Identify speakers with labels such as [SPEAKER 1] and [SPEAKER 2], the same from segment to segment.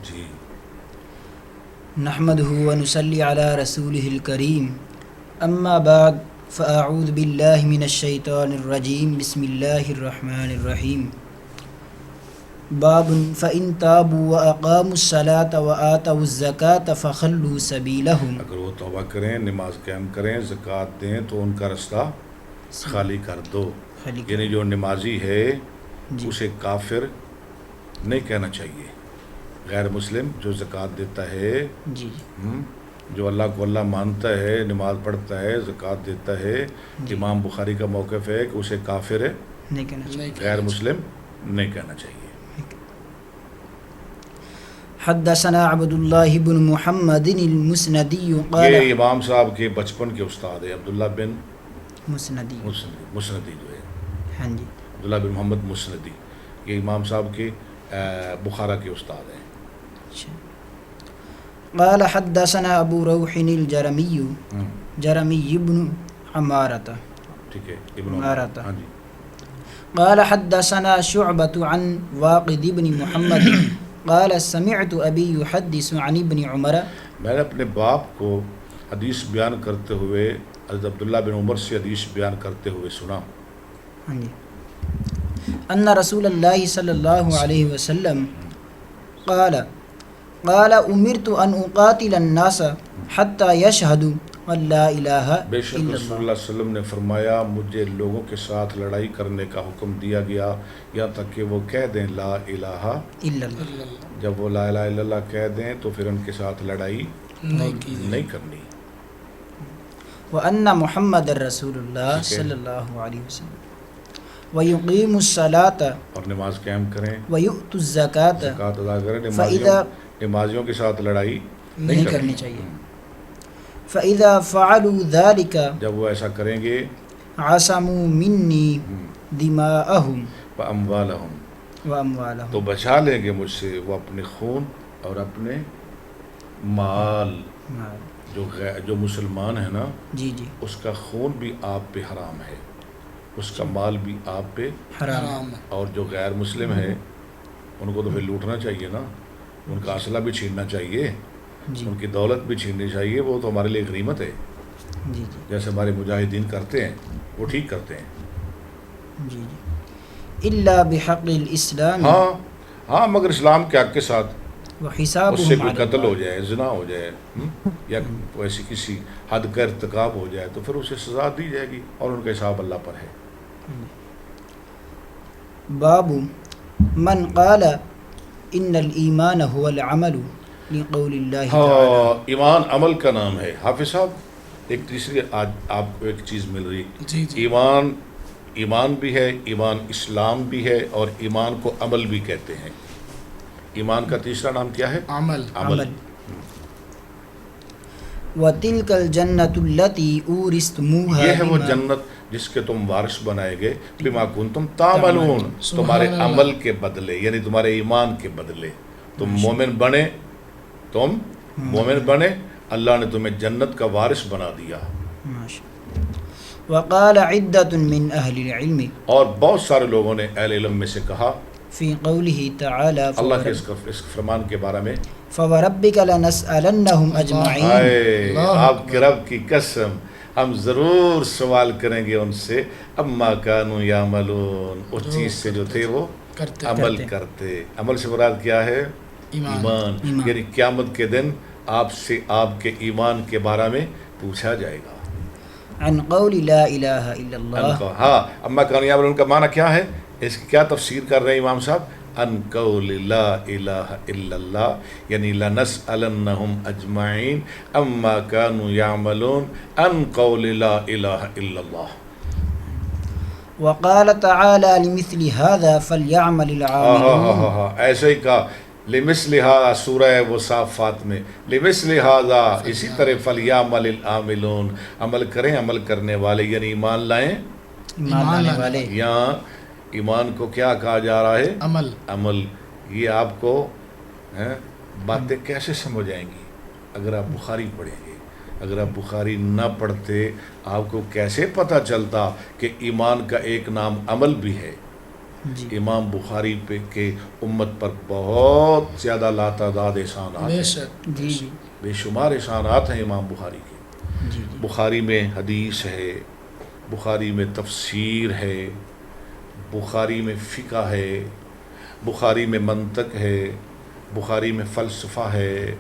[SPEAKER 1] جی
[SPEAKER 2] نحمده ونصلي على رسوله الكريم اما بعد فاعوذ بالله من الشيطان الرجيم بسم الله الرحمن الرحيم باب فإن تابوا وأقاموا الصلاة وآتوا الزكاة فخلوا سبيلهم.
[SPEAKER 1] اگر وہ توبہ کریں، نماز قائم کریں، زکوٰۃ دیں تو ان کا رستہ خالی کر دو. یعنی جو نمازی ہے اسے کافر نہیں کہنا چاہیے. غیر مسلم جو زکوٰۃ دیتا ہے، جو اللہ کو اللہ مانتا ہے، نماز پڑھتا ہے، زکوٰۃ دیتا ہے، امام بخاری کا موقف ہے کہ اسے کافر
[SPEAKER 2] نہیں کہنا چاہیے،
[SPEAKER 1] غیر مسلم نہیں کہنا چاہیے.
[SPEAKER 2] حدثنا عبد الله بن محمد المسندي قال
[SPEAKER 1] یہ امام صاحب کے بچپن کے استاد ہیں، عبداللہ بن
[SPEAKER 2] مسندی
[SPEAKER 1] مسندی جو ہے،
[SPEAKER 2] ہاں جی،
[SPEAKER 1] عبداللہ بن محمد مسندی، یہ امام صاحب کے بخارا کے استاد ہیں.
[SPEAKER 2] قال حدثنا ابو روح الجرمي جرمي بن عمارة
[SPEAKER 1] ٹھیک ہے، ابن
[SPEAKER 2] عمارة
[SPEAKER 1] ہاں جی.
[SPEAKER 2] قال حدثنا شعبة عن واقد بن محمد قال سمعت ابي يحدث عن ابن عمر.
[SPEAKER 1] میں نے اپنے باپ کو حدیث بیان کرتے ہوئے حضرت عبداللہ بن عمر سے حدیث بیان کرتے ہوئے سنا.
[SPEAKER 2] ہاں جی. ان رسول اللہ صلی اللہ علیہ وسلم قال امرت ان اقاتل الناس حتى يشهدوا ان لا الہ
[SPEAKER 1] بے شک
[SPEAKER 2] الا
[SPEAKER 1] رسول
[SPEAKER 2] اللہ.
[SPEAKER 1] اللہ علیہ وسلم نے فرمایا مجھے لوگوں کے ساتھ لڑائی کرنے کا حکم دیا گیا یہاں تک کہ وہ کہہ دیں لا الہ
[SPEAKER 2] الا اللہ.
[SPEAKER 1] جب وہ لا الہ الا اللہ کہہ دیں تو پھر ان کے ساتھ لڑائی نہیں کرنی.
[SPEAKER 2] وان محمد رسول اللہ
[SPEAKER 1] ٹھیک ہے.
[SPEAKER 2] صلی اللہ علیہ وسلم ویقیم الصلاۃ
[SPEAKER 1] اور نماز قائم کریں،
[SPEAKER 2] ویؤت الزکاۃ
[SPEAKER 1] زکوٰۃ ادا کریں.
[SPEAKER 2] فاذا
[SPEAKER 1] نمازیوں کے ساتھ لڑائی
[SPEAKER 2] نہیں کرنی چاہیے. فاذا فعلوا ذلك
[SPEAKER 1] جب وہ ایسا کریں گے
[SPEAKER 2] عصموا منی دماءهم
[SPEAKER 1] واموالہم
[SPEAKER 2] واموالهم
[SPEAKER 1] تو بچا لیں گے مجھ سے وہ اپنے خون اور اپنے مال. جو مسلمان ہے نا
[SPEAKER 2] جی جی
[SPEAKER 1] اس کا خون بھی آپ پہ حرام ہے، اس کا مال بھی آپ پہ
[SPEAKER 2] حرام.
[SPEAKER 1] اور جو غیر مسلم ہے ان کو تو پھر لوٹنا چاہیے نا، ان کا اسلحہ بھی چھیننا چاہیے،
[SPEAKER 2] جی
[SPEAKER 1] ان کی دولت بھی چھیننی چاہیے. وہ تو ہمارے لیے غنیمت ہے،
[SPEAKER 2] جی جی
[SPEAKER 1] جیسے ہمارے مجاہدین کرتے ہیں وہ ٹھیک کرتے ہیں.
[SPEAKER 2] جی جی الا بحق الاسلام
[SPEAKER 1] ہاں مگر اسلام کے حق کے ساتھ. اس سے
[SPEAKER 2] وحسابهم
[SPEAKER 1] کوئی
[SPEAKER 2] على
[SPEAKER 1] قتل ہو
[SPEAKER 2] الله.
[SPEAKER 1] جائے، زنا ہو جائے یا ایسی کسی حد کا ارتکاب ہو جائے تو پھر اسے سزا دی جائے گی اور ان کا حساب اللہ پر ہے.
[SPEAKER 2] باب من قال ان الایمان هو العمل لقول اللہ تعالی.
[SPEAKER 1] ایمان عمل کا نام ہے. حافظ صاحب ایک تیسری آج آپ کو ایک چیز مل رہی، ایمان بھی ہے، ایمان اسلام بھی ہے اور ایمان کو عمل بھی کہتے ہیں. ایمان کا تیسرا نام کیا ہے؟
[SPEAKER 2] عمل. وَتِلْكَ الْجَنَّةُ الَّتِي أُورِثْتُمُوهَا
[SPEAKER 1] یہ ہے وہ جنت جس کے تم وارث بنائے گئے بما کنتم تعملون، تمہارے عمل کے بدلے، یعنی تمہارے ایمان کے بدلے. تم مومن بنے اللہ نے تمہیں جنت کا وارث بنا دیا.
[SPEAKER 2] وقال عدة من اہل العلم
[SPEAKER 1] اور بہت سارے لوگوں نے اہل علم میں سے کہا
[SPEAKER 2] فی قوله تعالی
[SPEAKER 1] اللہ کے اس فرمان کے بارے میں،
[SPEAKER 2] فوربک لنسألنهم اجمعین.
[SPEAKER 1] آپ کے رب کی قسم ہم ضرور سوال کریں گے ان سے اما کانوا یعملون، اس چیز سے جو تھے وہ عمل کرتے. عمل سے مراد کیا ہے؟ ایمان. یعنی قیامت کے دن آپ سے آپ کے ایمان کے بارے میں پوچھا جائے گا.
[SPEAKER 2] عن قول لا الہ الا اللہ.
[SPEAKER 1] اما کانوا یعملون کا معنی کیا ہے؟ اس کی کیا تفسیر کر رہے ہیں امام صاحب؟ ان قول لا الہ الا اللہ، یعنی لنسألنہم اجمعین اما کانوا یعملون ان قول لا الہ الا اللہ.
[SPEAKER 2] وقال تعالی لمثل هذا فلیعمل العاملون.
[SPEAKER 1] ایسے ہی کہا لمثل هذا سورہ وہ صافات میں، لمثل هذا اسی طرح فلیعمل العاملون، عمل کریں عمل کرنے والے، یعنی ایمان لائیں
[SPEAKER 2] ایمان لانے والے.
[SPEAKER 1] یہاں ایمان کو کیا کہا جا رہا ہے؟ عمل. یہ آپ کو باتیں کیسے سمجھ آئیں گی اگر آپ بخاری پڑھیں گے؟ اگر آپ بخاری نہ پڑھتے آپ کو کیسے پتہ چلتا کہ ایمان کا ایک نام عمل بھی ہے؟
[SPEAKER 2] جی
[SPEAKER 1] امام بخاری پہ کے امت پر بہت زیادہ لاتعداد احسانات
[SPEAKER 3] بے
[SPEAKER 1] ہیں،
[SPEAKER 3] شک
[SPEAKER 2] جی جی
[SPEAKER 1] بے شمار احسانات ہیں امام بخاری کے۔
[SPEAKER 2] جی جی
[SPEAKER 1] بخاری میں حدیث ہے، بخاری میں تفسیر ہے، بخاری میں فقہ ہے، بخاری میں منطق ہے، بخاری میں فلسفہ ہے،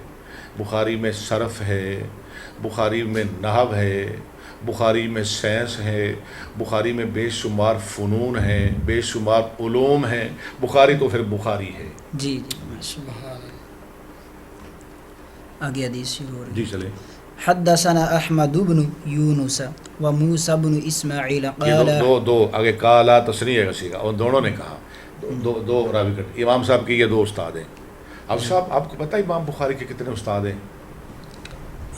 [SPEAKER 1] بخاری میں صرف ہے، بخاری میں نحو ہے، بخاری میں سائنس ہے، بخاری میں بے شمار فنون ہیں، بے شمار علوم ہیں۔ بخاری تو پھر بخاری ہے۔
[SPEAKER 2] جی جی ماشاء
[SPEAKER 3] سبحان اللہ۔
[SPEAKER 2] اللہ۔ آگے حدیث شروع ہو رہی
[SPEAKER 1] جی
[SPEAKER 2] ہے۔
[SPEAKER 1] چلیں،
[SPEAKER 2] حدثنا احمد بن یونس و موسى بن اسماعیل
[SPEAKER 1] یہ
[SPEAKER 2] قال
[SPEAKER 1] دو آگے کالا تصریح ہے کسی کا، اور دونوں نے کہا، دو راوی کر، امام صاحب کی یہ دو استاد ہیں۔ اب صاحب آپ کو پتہ ہے امام بخاری کے کتنے استاد ہیں؟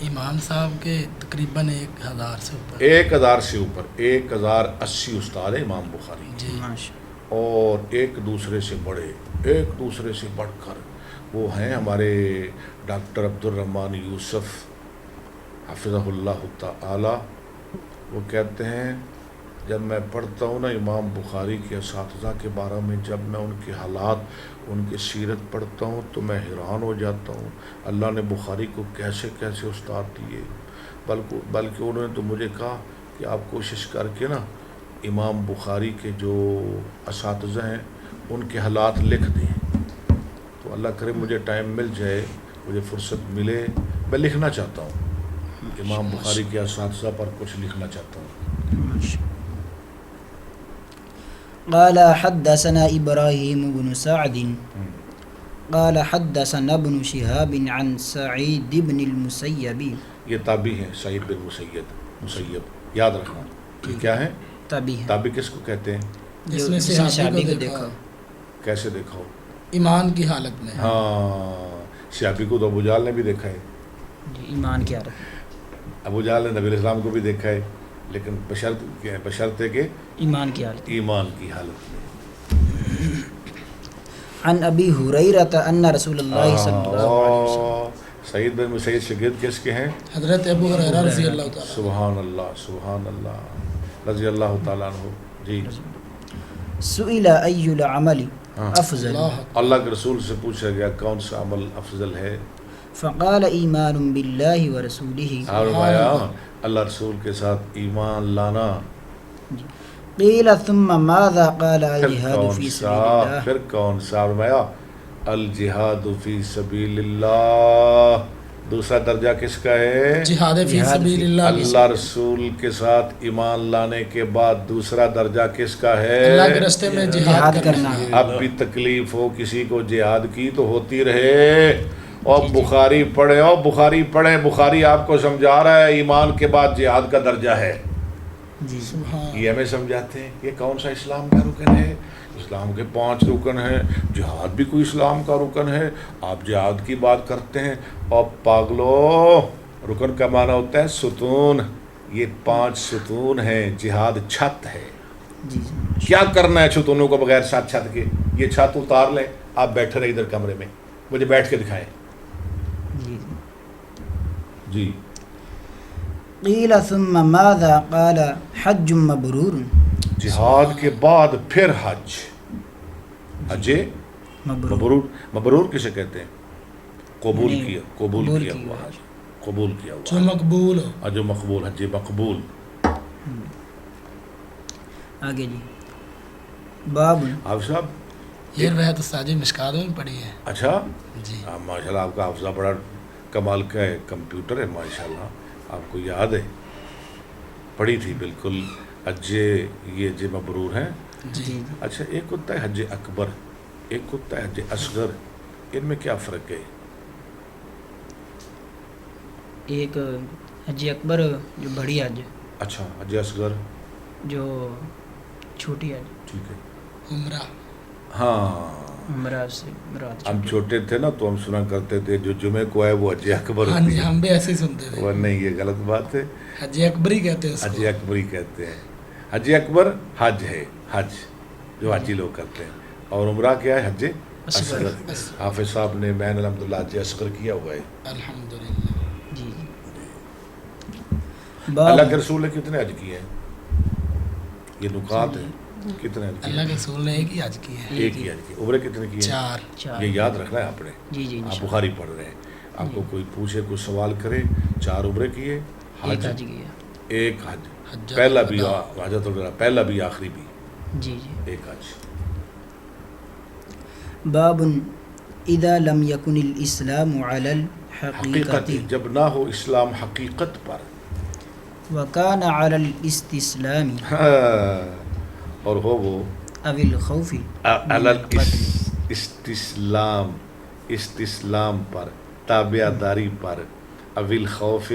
[SPEAKER 3] امام صاحب کے تقریباً 1000 سے اوپر۔
[SPEAKER 1] 1000 سے اوپر، 1080 استاد ہیں امام بخاری،
[SPEAKER 3] جی
[SPEAKER 2] ماشاء
[SPEAKER 1] اور ایک دوسرے سے بڑے، ایک دوسرے سے بڑھ کر وہ ہیں ہمارے ڈاکٹر عبد الرحمن یوسف حفظہ اللہ تعالی۔ وہ کہتے ہیں جب میں پڑھتا ہوں نا امام بخاری کے اساتذہ کے بارے میں، جب میں ان کے حالات، ان کی سیرت پڑھتا ہوں تو میں حیران ہو جاتا ہوں، اللہ نے بخاری کو کیسے کیسے استاد دیے۔ بلکہ انہوں نے تو مجھے کہا کہ آپ کوشش کر کے نا امام بخاری کے جو اساتذہ ہیں ان کے حالات لکھ دیں۔ تو اللہ کرے مجھے ٹائم مل جائے، مجھے فرصت ملے، میں لکھنا چاہتا ہوں، امام بخاری کے اساتذہ پر کچھ لکھنا چاہتا ہوں۔
[SPEAKER 2] قال حدثنا ابراهيم بن سعد قال حدثنا ابن شهاب عن سعيد بن المسيب
[SPEAKER 1] یہ تابعی ہیں، سعید بن مسیب، یاد رکھنا یہ کیا ہے؟
[SPEAKER 2] تابعی ہے
[SPEAKER 1] تابعی کس کو کہتے ہیں؟
[SPEAKER 3] جس نے صحابی کو دیکھا
[SPEAKER 1] کیسے دیکھا ہو؟
[SPEAKER 3] ایمان کی حالت میں۔
[SPEAKER 1] ہاں، صحابی کو تو ابو جہل نے بھی دیکھا ہے،
[SPEAKER 2] جی ایمان کی حالت
[SPEAKER 1] ابو جہل نے نبی علیہ السلام کو بھی دیکھا ہے، لیکن بشرط کہ
[SPEAKER 2] ایمان کی حالت۔
[SPEAKER 1] ایمان کی حالت میں۔
[SPEAKER 2] عن ابی ہریرہ ان رسول اللہ صلی اللہ علیہ وسلم
[SPEAKER 1] سعید بن مسیب شاگرد کس کے ہیں؟
[SPEAKER 3] حضرت ابو ہریرہ رضی اللہ تعالیٰ۔
[SPEAKER 1] سبحان اللہ، سبحان اللہ، رضی اللہ تعالیٰ عنہ۔ جی،
[SPEAKER 2] سئل ای العمل افضل
[SPEAKER 3] اللہ
[SPEAKER 1] اللہ کے رسول سے پوچھا گیا کون سا عمل افضل ہے؟
[SPEAKER 2] فقال ایمان باللہ ورسولہ
[SPEAKER 1] اور فرمایا اللہ رسول کے ساتھ ایمان لانا۔
[SPEAKER 2] قیل ثم ماذا قال
[SPEAKER 1] پھر
[SPEAKER 2] الجہاد
[SPEAKER 1] کون
[SPEAKER 2] فی
[SPEAKER 1] سا؟
[SPEAKER 2] سبیل اللہ
[SPEAKER 1] پھر کون سا؟ فرمایا الجہاد فی سبیل اللہ۔ دوسرا درجہ کس کا ہے؟
[SPEAKER 3] جہاد فی
[SPEAKER 2] جہاد
[SPEAKER 3] سبیل
[SPEAKER 2] فی-
[SPEAKER 3] اللہ کی
[SPEAKER 1] اللہ رسول کے ساتھ ایمان لانے کے بعد دوسرا درجہ کس کا ہے؟
[SPEAKER 3] اللہ کے راستے میں جہاد کرنا ہے۔
[SPEAKER 1] اب بھی تکلیف ہو کسی کو جہاد کی تو ہوتی رہے، اور بخاری پڑھیں، اور بخاری پڑھیں، بخاری آپ کو سمجھا رہا ہے ایمان کے بعد جہاد کا درجہ ہے۔
[SPEAKER 2] جی
[SPEAKER 3] سبحان
[SPEAKER 1] یہ ہمیں سمجھاتے ہیں یہ کون سا اسلام کا رکن ہے؟ اسلام کے 5 رکن ہیں، جہاد بھی کوئی اسلام کا رکن ہے، آپ جہاد کی بات کرتے ہیں؟ اور پاگلو، رکن کا معنی ہوتا ہے ستون، یہ 5 ستون ہیں، جہاد چھت ہے۔
[SPEAKER 2] جی جی
[SPEAKER 1] کیا کرنا ہے ستونوں کو بغیر ساتھ چھت کے؟ یہ چھت اتار لیں، آپ بیٹھے رہے ادھر کمرے میں، مجھے بیٹھ کے دکھائیں۔
[SPEAKER 2] جی
[SPEAKER 1] جی،
[SPEAKER 2] قیل ثم ماذا قال حج مبرور
[SPEAKER 1] جہاد کے بعد پھر حج، حج
[SPEAKER 2] مبرور
[SPEAKER 1] مبرور کسے کہتے ہیں؟ قبول
[SPEAKER 2] یعنی
[SPEAKER 1] کیا
[SPEAKER 2] قبول
[SPEAKER 1] کیا
[SPEAKER 2] کی
[SPEAKER 1] ہوا
[SPEAKER 2] ہوا
[SPEAKER 1] حج، قبول کیا
[SPEAKER 3] جو
[SPEAKER 1] ہوا
[SPEAKER 3] مقبول ہو۔
[SPEAKER 1] حج مقبول، حج مقبول۔
[SPEAKER 2] آگے جی باب
[SPEAKER 1] آپ صاحب،
[SPEAKER 3] یہ روایت استاد مشکاتوں میں پڑھی ہے۔
[SPEAKER 1] اچھا،
[SPEAKER 3] جی
[SPEAKER 1] ماشاءاللہ آپ کا حافظہ بڑا کمال کا ہے، کمپیوٹر ہے ماشاءاللہ، آپ کو یاد ہے، پڑھی تھی بالکل۔ حج یہ حج مبرور ہیں۔
[SPEAKER 2] جی جی
[SPEAKER 1] اچھا، ایک ہوتا ہے حج اکبر، ایک ہوتا ہے حج اصغر، ان میں کیا فرق ہے؟
[SPEAKER 2] ایک حج اکبر جو بڑی حج،
[SPEAKER 1] اچھا، حج اصغر
[SPEAKER 2] جو چھوٹی حج،
[SPEAKER 1] ٹھیک ہے،
[SPEAKER 3] عمرہ۔
[SPEAKER 1] ہاں،
[SPEAKER 2] عمرہ سے مراد
[SPEAKER 1] ہم
[SPEAKER 2] چھوٹی۔
[SPEAKER 1] چھوٹے تھے نا تو ہم سنا کرتے تھے جو جمعے کو ہے وہ حج اکبر
[SPEAKER 3] ہاں
[SPEAKER 1] ہوتی
[SPEAKER 3] جی
[SPEAKER 1] ہے،
[SPEAKER 3] ہم بھی ایسے ہی سنتے تھے۔
[SPEAKER 1] وہ نہیں، یہ غلط بات ہے،
[SPEAKER 3] حج اکبری کہتے ہیں اس
[SPEAKER 1] حج
[SPEAKER 3] کو۔
[SPEAKER 1] اکبری کہتے ہیں۔ حج اکبر حج ہے، حج جو حاجی لوگ کرتے ہیں، اور عمرہ کیا ہے؟ حج
[SPEAKER 2] اصغر۔
[SPEAKER 1] اصغر۔ حافظ صاحب نے میں نے الحمدللہ حج اصغر کیا ہوا ہے۔
[SPEAKER 3] الحمدللہ۔
[SPEAKER 2] جی جی
[SPEAKER 1] اللہ کے
[SPEAKER 2] باب
[SPEAKER 1] رسول نے کتنے حج کیے ہیں؟ یہ نکات ہیں۔ کتنے حج کیے؟
[SPEAKER 3] اللہ کے رسول نے ایک ہی حج کی ہے.
[SPEAKER 1] ایک ہی حج کیے. عمرے کتنے کیے؟
[SPEAKER 3] 4.
[SPEAKER 1] یہ یاد رکھنا ہے آپ نے.
[SPEAKER 2] جی جی
[SPEAKER 1] آپ بخاری پڑھ رہے ہیں, آپ کو کوئی پوچھے کوئی سوال کرے, 4 عمرے کیے,
[SPEAKER 2] ایک حج کیا.
[SPEAKER 1] ایک حج,
[SPEAKER 3] حجۃ
[SPEAKER 1] پہلا بھی
[SPEAKER 3] الوداع.
[SPEAKER 1] حجۃ الوداع, پہلا بھی آخری بھی
[SPEAKER 2] جی جی.
[SPEAKER 1] ایک حج.
[SPEAKER 2] باب اذا لم يكن الاسلام على
[SPEAKER 1] حقیقت,
[SPEAKER 2] الحقیقت
[SPEAKER 1] جب نہ ہو اسلام حقیقت پر,
[SPEAKER 2] وكان على الاستسلام
[SPEAKER 1] اور ہو وہ
[SPEAKER 2] او الخوف
[SPEAKER 1] استسلام, استسلام پر, تابع داری پر, اول خوف,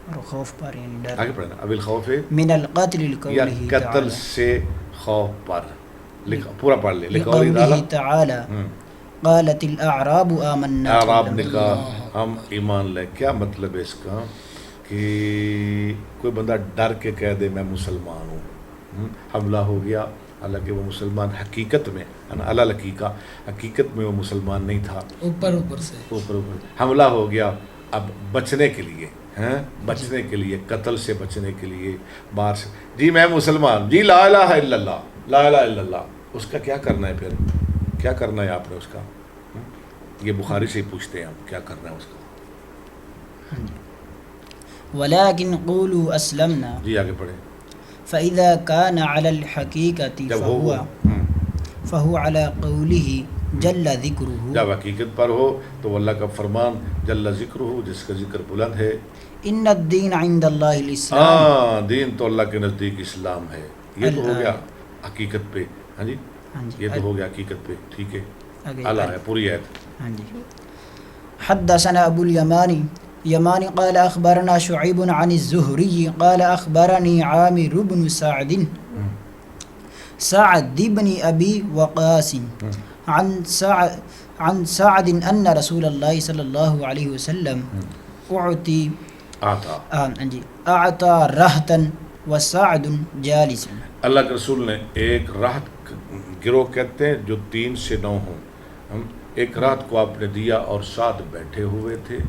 [SPEAKER 2] اور خوف پر یعنی ڈر,
[SPEAKER 1] آگے پڑھنا, اول خوف
[SPEAKER 2] من القتل
[SPEAKER 1] یا
[SPEAKER 2] لقوله
[SPEAKER 1] قتل
[SPEAKER 2] تعالی
[SPEAKER 1] سے خوف پر. لکھا پورا پڑھ لے.
[SPEAKER 2] لقوله تعالی قالت الاعراب آمنا
[SPEAKER 1] اعراب نے کہا ہم ایمان لے. کیا مطلب ہے اس کا کہ کوئی بندہ ڈر کے کہہ دے میں مسلمان ہوں, حملہ ہو گیا, حالانکہ وہ مسلمان حقیقت میں اللہ حقیقہ حقیقت میں وہ مسلمان نہیں تھا,
[SPEAKER 3] اوپر سے
[SPEAKER 1] اوپر حملہ ہو گیا. اب بچنے کے لیے بچنے کے لیے, قتل سے بچنے کے لیے باہر سے, جی میں مسلمان, جی لا الہ الا اللہ, لا الہ الا اللہ, اس کا کیا کرنا ہے پھر, کیا کرنا ہے آپ نے اس کا؟ یہ بخاری سے ہی پوچھتے ہیں ہم کیا کرنا ہے اس کا.
[SPEAKER 2] ولكن قولوا اسلمنا.
[SPEAKER 1] جی آگے پڑھیں.
[SPEAKER 2] فاذا كان على الحقيقة
[SPEAKER 1] جب ہو
[SPEAKER 2] فهو على قوله جل ذکرہ,
[SPEAKER 1] جب حقیقت پر ہو تو اللہ کا فرمان جل ذکر ہو, جس کا ذکر بلند ہے.
[SPEAKER 2] ان الدین عند اللہ الاسلام,
[SPEAKER 1] دین تو اللہ کے نزدیک اسلام ہے. یہ تو ہو گیا حقیقت پہ. ہاں جی, یہ تو ہو گیا حقیقت پہ. ٹھیک ہے, اللہ ہے پوری آیت.
[SPEAKER 2] ہاں جی. حدثنا ابو الیمانی یمانی قال اخبرنا شعیب عن الزہری قال اخبرنی عامر بن سعد بن ابی وقاص عن سعد ان رسول اللہ صلی اللہ علیہ وسلم اعطى رہتا وسعد جالس. اللہ
[SPEAKER 1] کے رسول نے ایک راحت گروہ کہتے ہیں جو 3 سے 9 ہوں, ایک رات کو آپ نے دیا اور ساتھ بیٹھے ہوئے تھے.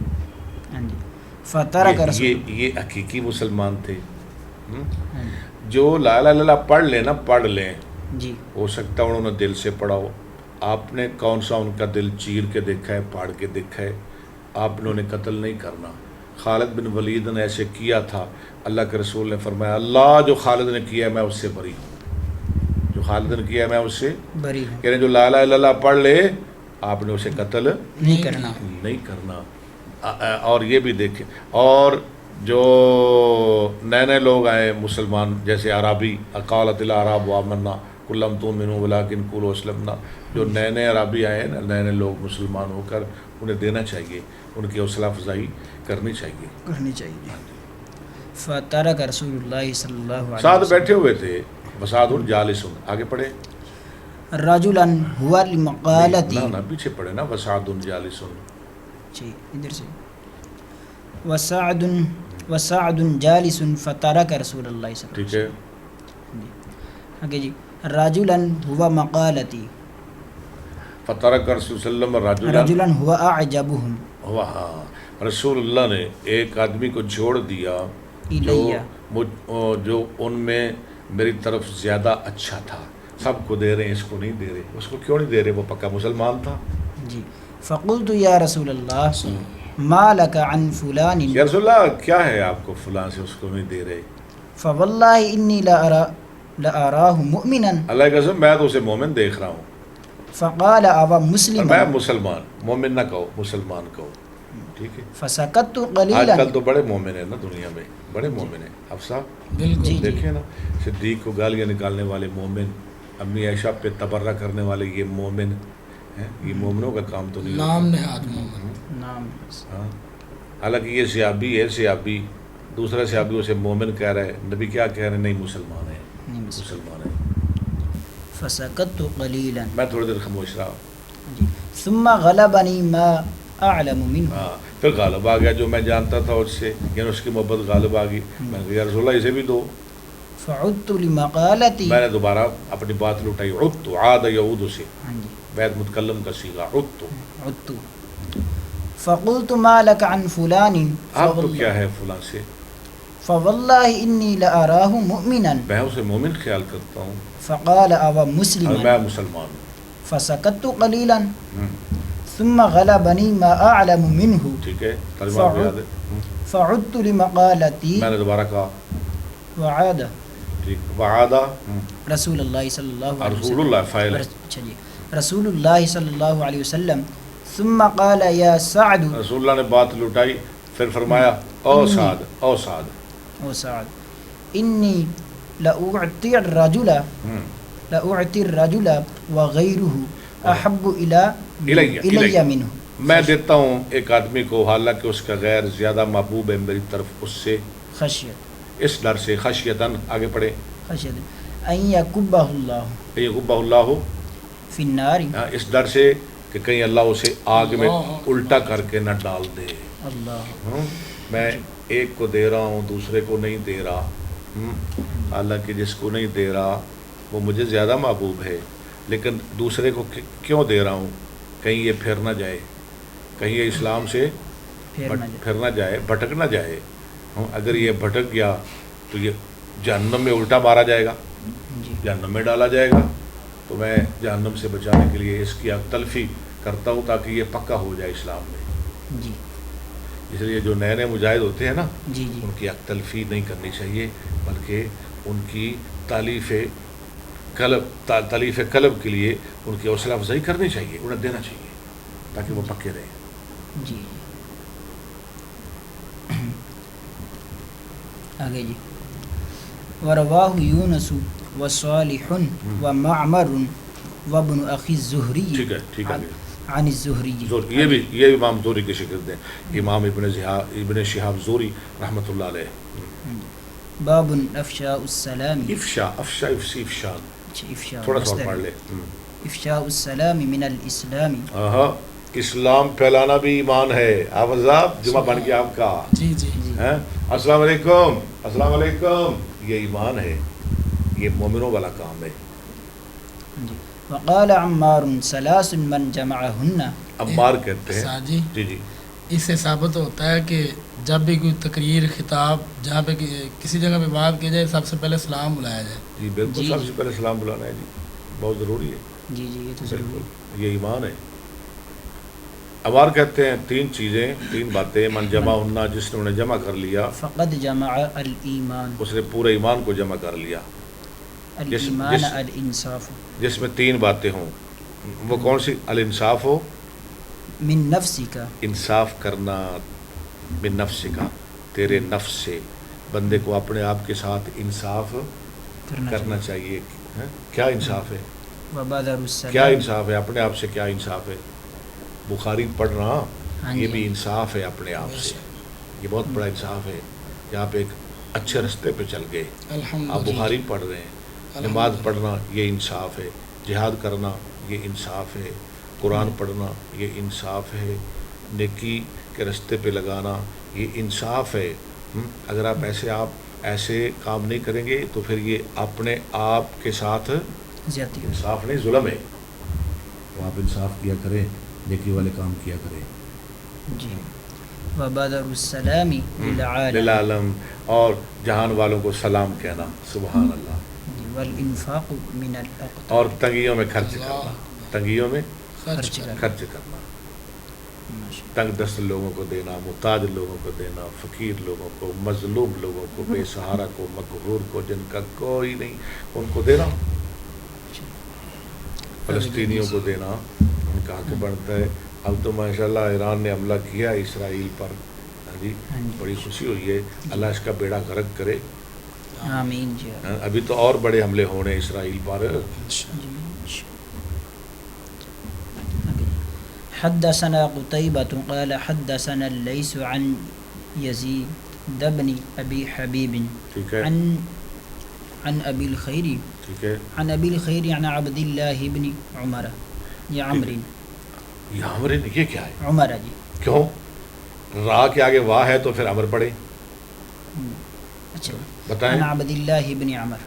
[SPEAKER 2] فترک رسول,
[SPEAKER 1] یہ حقیقی مسلمان تھے. جو لا الہ الا اللہ پڑھ لیں نا, پڑھ لیں,
[SPEAKER 2] جی
[SPEAKER 1] ہو سکتا ہے انہوں نے دل سے پڑھا ہو. آپ نے کون سا ان کا دل چیر کے دیکھا ہے, پاڑ کے دیکھا ہے؟ آپ نے انہیں قتل نہیں کرنا. خالد بن ولید نے ایسے کیا تھا, اللہ کے رسول نے فرمایا اللہ جو خالد نے کیا ہے میں اس سے بری ہوں, جو خالد نے کیا ہے میں اس سے
[SPEAKER 2] بری ہوں.
[SPEAKER 1] یعنی جو لا الہ الا اللہ پڑھ لے آپ نے اسے قتل
[SPEAKER 2] نہیں کرنا,
[SPEAKER 1] نہیں کرنا. اور یہ بھی دیکھیں, اور جو نئے نئے لوگ آئے مسلمان, جیسے عرابی, قالت الاعراب آمنا قل لم تؤمنوا ولکن قولوا اسلمنا, جو نئے نئے عرابی آئے نا, نئے نئے لوگ مسلمان ہو کر, انہیں دینا چاہیے, ان کی حوصلہ افزائی کرنی چاہیے.
[SPEAKER 2] فترک رسول اللہ صلی اللہ علیہ وسلم,
[SPEAKER 1] ساتھ بیٹھے ہوئے تھے. وسعد جالس, آگے پڑھے.
[SPEAKER 2] رجلا ہوا لمقالتی,
[SPEAKER 1] نہ پیچھے پڑھے نا, وسعد جالس.
[SPEAKER 2] جی ادھر سے, وسعد جالس فترک رسول اللہ صلی اللہ علیہ وسلم.
[SPEAKER 1] ٹھیک ہے,
[SPEAKER 2] آگے جی. رجلا ہوا مقالتی,
[SPEAKER 1] فترک رسول اللہ
[SPEAKER 2] رجلا ہوا اعجبہم,
[SPEAKER 1] ہاں رسول اللہ نے ایک آدمی کو چھوڑ دیا جو ان میں میری طرف زیادہ اچھا تھا. سب کو دے رہے ہیں, اس کو نہیں دے رہے. اس کو کیوں نہیں دے رہے؟ وہ پکا مسلمان تھا.
[SPEAKER 2] جی. فقلت یا رسول اللہ ما لک عن فلان,
[SPEAKER 1] یا رسول اللہ کیا ہے آپ کو فلاں سے اس کو نہیں دے رہے؟
[SPEAKER 2] فواللہ انی لأراہ مؤمنا,
[SPEAKER 1] اللہ کی قسم میں تو اسے مومن دیکھ رہا ہوں.
[SPEAKER 2] فقال اوا مسلم,
[SPEAKER 1] میں مسلمان, مومن نہ کہو, مسلمان کہو. ٹھیک ہے.
[SPEAKER 2] فسکت
[SPEAKER 1] آج
[SPEAKER 2] قلیلا,
[SPEAKER 1] کل تو بڑے مومن ہیں نا دنیا میں, بڑے مومن ہیں. افسا
[SPEAKER 3] بالکل
[SPEAKER 1] دیکھیں نا, صدیق کو گالیاں نکالنے والے مومن, امی عائشہ پہ تبرہ کرنے والے یہ مومن ہیں. یہ مومنوں کا کام تو نہیں,
[SPEAKER 3] نام نہاد مومن.
[SPEAKER 2] نام.
[SPEAKER 1] حالانکہ یہ صحابی ہے, صحابی دوسرا صحابی اسے مومن کہہ رہا ہے. نبی کیا کہہ رہے ہیں؟ نہیں مسلمان ہے, مسلمان ہے.
[SPEAKER 2] فسکت قلیلا,
[SPEAKER 1] میں تھوڑی دیر خاموش رہا.
[SPEAKER 2] ثم غلبنی ما اعلم منہ,
[SPEAKER 1] پھر غالب آ گیا جو میں جانتا تھا اس سے, یعنی اس کی محبت غالب آ گئی. میں نے کہا یا رسول اللہ اسے بھی دو.
[SPEAKER 2] فعدت لمقالتی,
[SPEAKER 1] میں نے دوبارہ اپنی بات لٹائی. عدت, عاد یعود سے, بیت متکلم کا صیغہ عدت.
[SPEAKER 2] فقلت ما لک عن فلان,
[SPEAKER 1] آپ کو کیا ہے فلاں سے؟
[SPEAKER 2] فواللہ انی لأراہ مؤمنا
[SPEAKER 1] میں اسے مومن خیال کرتا ہوں
[SPEAKER 2] فقال او
[SPEAKER 1] اور
[SPEAKER 2] مسلما
[SPEAKER 1] میں مسلمان ہوں.
[SPEAKER 2] فسکت قلیلا
[SPEAKER 1] ہم،
[SPEAKER 2] ثم غلبنی ما اعلم منہ
[SPEAKER 1] ٹھیک ہے ترجمہ آپ کو یاد ہے.
[SPEAKER 2] فعدت لمقالتی
[SPEAKER 1] میں نے دوبارہ کہا
[SPEAKER 2] وعاد
[SPEAKER 1] ٹھیک وعدہ
[SPEAKER 2] رسول اللہ صلی اللہ علیہ
[SPEAKER 1] رسول
[SPEAKER 2] وسلم
[SPEAKER 1] اللہ فاعل ہے.
[SPEAKER 2] اچھا جی رسول اللہ صلی اللہ علیہ وسلم ثم قال یا سعد
[SPEAKER 1] رسول اللہ نے بات لٹائی پھر فرمایا او سعد او سعد.
[SPEAKER 2] او سعد انی لأعطی الرجل
[SPEAKER 1] ہم،
[SPEAKER 2] لأعطی الرجل وغیرہ احب الی منہ.
[SPEAKER 1] میں دیتا ہوں ایک آدمی کو حالانکہ اس کا غیر زیادہ محبوب ہے میری طرف اس سے
[SPEAKER 2] خشیت
[SPEAKER 1] اس ڈر سے خشیتاً آگے پڑھے
[SPEAKER 2] خشیت ان یکبہ اللہ
[SPEAKER 1] یغبہ اللہ
[SPEAKER 2] فی النار
[SPEAKER 1] اس ڈر سے کہ کہیں اللہ اسے آگ میں الٹا کر کے نہ ڈال دے.
[SPEAKER 2] اللہ
[SPEAKER 1] میں ایک کو دے رہا ہوں دوسرے کو نہیں دے رہا. حالانکہ جس کو نہیں دے رہا وہ مجھے زیادہ محبوب ہے لیکن دوسرے کو کیوں دے رہا ہوں کہیں یہ پھر نہ جائے کہیں یہ اسلام سے پھر نہ جائے بھٹک نہ جائے. اگر یہ بھٹک گیا تو یہ جہنم میں الٹا مارا جائے گا
[SPEAKER 2] جی
[SPEAKER 1] جہنم میں ڈالا جائے گا. تو میں جہنم سے بچانے کے لیے اس کی تلفی کرتا ہوں تاکہ یہ پکا ہو جائے اسلام میں.
[SPEAKER 2] جی
[SPEAKER 1] اس لیے جو نئے نئے مجاہد ہوتے ہیں نا
[SPEAKER 2] جی جی
[SPEAKER 1] ان کی تلفی نہیں کرنی چاہیے بلکہ ان کی تالیف قلب کے لیے ان کی حوصلہ افزائی کرنی چاہیے انہیں دینا چاہیے تاکہ وہ پکے رہیں.
[SPEAKER 2] جی آگے جی ورواہ یونس وصالح ومعمر وابن اخی الزہری
[SPEAKER 1] ٹھیک ہے ٹھیک ہے
[SPEAKER 2] عن الزہری.
[SPEAKER 1] یہ امام زہری کی شکل ہیں امام ابن شہاب زہری رحمۃ اللہ علیہ.
[SPEAKER 2] باب افشاء السلام
[SPEAKER 1] افشا افشا
[SPEAKER 2] افشاء
[SPEAKER 1] تھوڑا سا اور پڑھ لے.
[SPEAKER 2] افشاء السلام من الاسلام.
[SPEAKER 1] اسلام پھیلانا بھی ایمان ہے. آپ صاحب جمعہ بن گیا آپ کا.
[SPEAKER 3] جی جی
[SPEAKER 1] السلام علیکم السلام علیکم یہ ایمان ہے یہ مومنوں والا کام ہے.
[SPEAKER 2] وقال عمار ثلاث من جمعهن.
[SPEAKER 1] عمار کہتے ہیں
[SPEAKER 3] ساجی
[SPEAKER 1] جی جی
[SPEAKER 3] اس سے ثابت ہوتا ہے کہ جب بھی کوئی تقریر خطاب جہاں پہ کسی جگہ پہ بات کی جائے سب سے پہلے سلام بلایا جائے.
[SPEAKER 1] جی بالکل
[SPEAKER 2] جی
[SPEAKER 1] سب سے پہلے سلام بلانا ہے جی بہت ضروری ہے.
[SPEAKER 2] جی جی یہ تو ضروری
[SPEAKER 1] بالکل یہ ایمان ہے. عمار کہتے ہیں تین باتیں من جمع ہونا جس نے انہیں جمع کر لیا
[SPEAKER 2] فقد جمع الایمان.
[SPEAKER 1] اس نے پورے ایمان کو جمع کر لیا.
[SPEAKER 2] الایمان الانصاف
[SPEAKER 1] جس میں تین باتیں ہوں وہ کون سی؟ الانصاف ہو
[SPEAKER 2] من نفسک
[SPEAKER 1] انصاف کرنا من نفس کا تیرے نفس سے بندے کو اپنے آپ کے ساتھ انصاف کرنا چاہیے. کیا انصاف ہے
[SPEAKER 2] وبذر السلام.
[SPEAKER 1] کیا انصاف ہے اپنے آپ سے کیا انصاف ہے؟ بخاری پڑھنا یہ بھی انصاف ہے اپنے آپ سے. یہ بہت بڑا انصاف ہے کہ آپ ایک اچھے رستے پہ چل گئے. آپ بخاری پڑھ رہے ہیں. نماز پڑھنا یہ انصاف ہے. جہاد کرنا یہ انصاف ہے. قرآن پڑھنا یہ انصاف ہے. نیکی کے رستے پہ لگانا یہ انصاف ہے. اگر آپ ایسے کام نہیں کریں گے تو پھر یہ اپنے آپ کے ساتھ
[SPEAKER 2] زیادتی
[SPEAKER 1] انصاف نہیں ظلم ہے. تو آپ انصاف کیا کریں نیکی والے کام کیا کریں.
[SPEAKER 2] جی وبذر السلام
[SPEAKER 1] للعالم اور جہان والوں کو سلام کہنا. سبحان اللہ.
[SPEAKER 2] والانفاق من الاقطار.
[SPEAKER 1] اور تنگیوں میں خرچ کرنا. تنگیوں میں
[SPEAKER 2] خرچ
[SPEAKER 1] خرچ کرنا. تنگ دست لوگوں کو دینا محتاج لوگوں کو دینا فقیر لوگوں کو مظلوم لوگوں کو بے سہارا کو مقہور کو جن کا کوئی نہیں ان کو دینا. فلسطینیوں کو دینا ان کا حق بنتا ہے. اب تو ماشاءاللہ ایران نے حملہ کیا اسرائیل پر. جی بڑی خوشی ہوئی ہے. اللہ اس کا بیڑا غرق کرے.
[SPEAKER 2] آمین جی.
[SPEAKER 1] ابھی تو اور بڑے حملے ہونے اسرائیل پر.
[SPEAKER 2] حدثنا قتيبة قال حدثنا الليث عن يزيد بن أبي حبيب عن أبي الخير عن أبي الخير عن عبد الله بن عمر یا عمر.
[SPEAKER 1] یہ عمر یہ کیا ہے؟
[SPEAKER 2] عمر جی.
[SPEAKER 1] کیوں را کے آگے واہ ہے تو پھر عمر پڑھے؟
[SPEAKER 2] اچھا
[SPEAKER 1] بتائیں.
[SPEAKER 2] عن عبد اللہ بن عمر.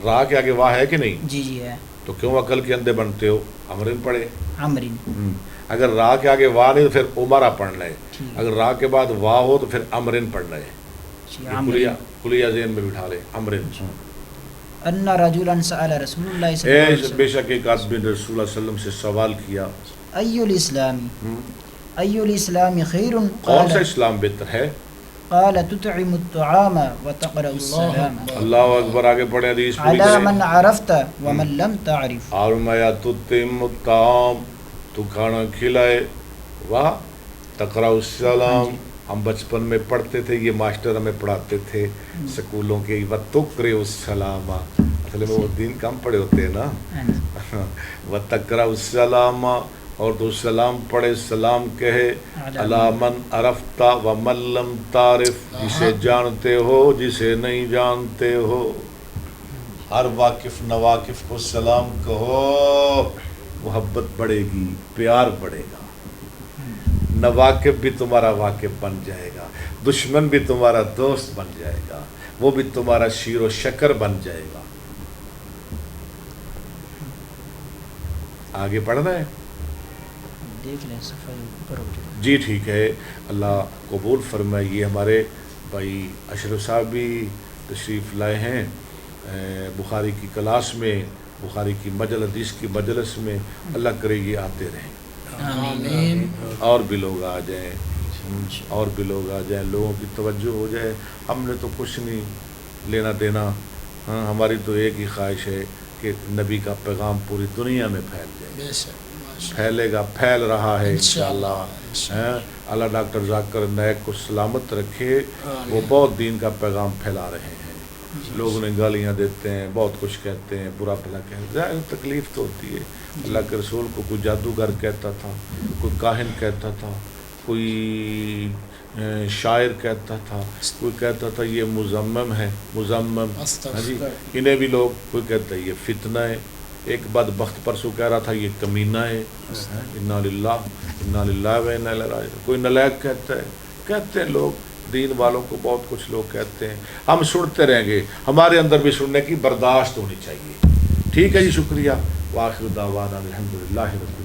[SPEAKER 1] را کے آگے واہ ہے کہ نہیں؟
[SPEAKER 2] جی جی ہے.
[SPEAKER 1] تو کیوں عقل کے اندھے بنتے ہو؟ عمرن پڑھے.
[SPEAKER 2] عمرن.
[SPEAKER 1] اگر را کے آگے واہ نہیں تو پھر عمرہ پڑھ لے. اگر را کے بعد واہ ہو تو پھر عمرن پڑھ لے. کلیہ ذہن میں بٹھا لے عمر
[SPEAKER 2] ان رجلا سأل رسول اللہ صلی اللہ علیہ وسلم
[SPEAKER 1] بے شک ایک آدمی نے رسول اللہ صلی اللہ علیہ وسلم سے سوال کیا
[SPEAKER 2] ای الاسلام ای الاسلام خیر
[SPEAKER 1] کون سا اسلام بہتر ہے؟
[SPEAKER 2] قال تطعم الطعام وتقرأ السلام
[SPEAKER 1] اللہ اکبر. آگے پڑھیں حدیث پوری
[SPEAKER 2] على
[SPEAKER 1] کریں.
[SPEAKER 2] من عرفت ومن لم تعرف
[SPEAKER 1] اور میں تتم الطعام تو کھانا کھلائے و تقرأ السلام. ہم بچپن میں پڑھتے تھے, یہ ماسٹر ہمیں پڑھاتے تھے سکولوں کے, و تقرأ السلام. اصل میں وہ دین کم پڑھے ہوتے ہیں نا. و تقرأ السلام, اور تو سلام پڑھے, سلام کہے. علی من عرفت و من لم تعرف, جسے جانتے ہو جسے نہیں جانتے ہو. ہر واقف نواقف کو سلام کہو, محبت بڑھے گی, پیار بڑھے گا. نواقف بھی تمہارا واقف بن جائے گا, دشمن بھی تمہارا دوست بن جائے گا, وہ بھی تمہارا شیر و شکر بن جائے گا. آگے پڑھنا ہے
[SPEAKER 2] دیکھ لیں صفحہ اوپر ہو جائے.
[SPEAKER 1] جی ٹھیک ہے, اللہ قبول فرمائے. یہ ہمارے بھائی اشرف صاحب بھی تشریف لائے ہیں بخاری کی کلاس میں, بخاری کی حدیث کی مجلس میں. اللہ کرے یہ آتے رہیں,
[SPEAKER 3] آمین.
[SPEAKER 1] اور بھی لوگ آ جائیں, اور بھی لوگ آ جائیں, لوگوں کی توجہ ہو جائے. ہم نے تو کچھ نہیں لینا دینا, ہاں ہماری تو ایک ہی خواہش ہے کہ نبی کا پیغام پوری دنیا میں پھیل جائے.
[SPEAKER 3] بے شک
[SPEAKER 1] پھیلے گا, پھیل رہا ہے
[SPEAKER 3] انشاءاللہ.
[SPEAKER 1] اللہ ڈاکٹر ذاکر نائک کو سلامت رکھے. وہ بہت دین کا پیغام پھیلا رہے ہیں. لوگ انہیں گالیاں دیتے ہیں, بہت کچھ کہتے ہیں, برا بھلا کہتے ہیں, تکلیف تو ہوتی ہے. اللہ کے رسول کو کوئی جادوگر کہتا تھا, کوئی کاہن کہتا تھا, کوئی شاعر کہتا تھا, کوئی کہتا تھا یہ مزمم ہے, مزمم. ہاں جی, انہیں بھی لوگ, کوئی کہتا ہے یہ فتنہ ہے. ایک بدبخت پرسوں کہہ رہا تھا یہ کمینہ ہے. انا للہ و انا الیہ راجعون. کوئی نلائق کہتا ہے, کہتے ہیں لوگ, دین والوں کو بہت کچھ لوگ کہتے ہیں. ہم سنتے رہیں گے, ہمارے اندر بھی سننے کی برداشت ہونی چاہیے. ٹھیک ہے جی, شکریہ. وآخر دعوانا الحمدللہ رب العالمین.